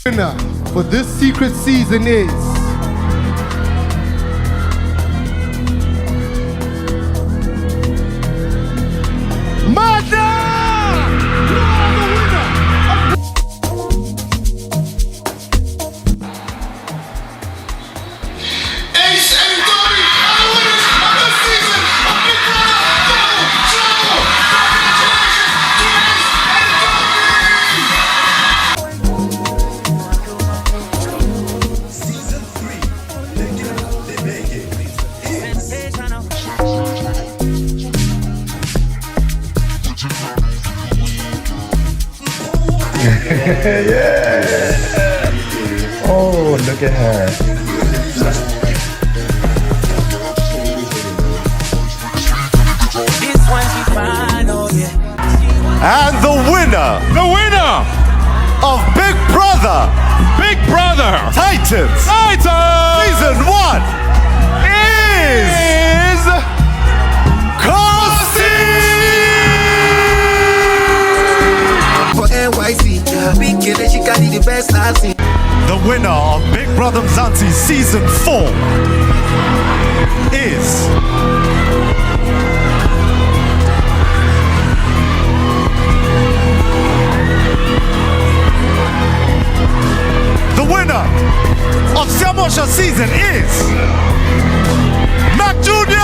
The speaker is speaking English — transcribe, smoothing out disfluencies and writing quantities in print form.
Winner for this secret season is Mada! You are the winner! Ace and Dory are the winners of the season of Big Brother Double Trouble! Congratulations to Ace and Dory! Season 3, they get up, they make it. Yeah. Oh, look at her. And the winner of Big Brother Titans Season 1 is Kosi! For NYC, big kid that she got the best I've seen. The winner of Bbmzansi Season 4 is the winner of Samosha Season is Mac Jr.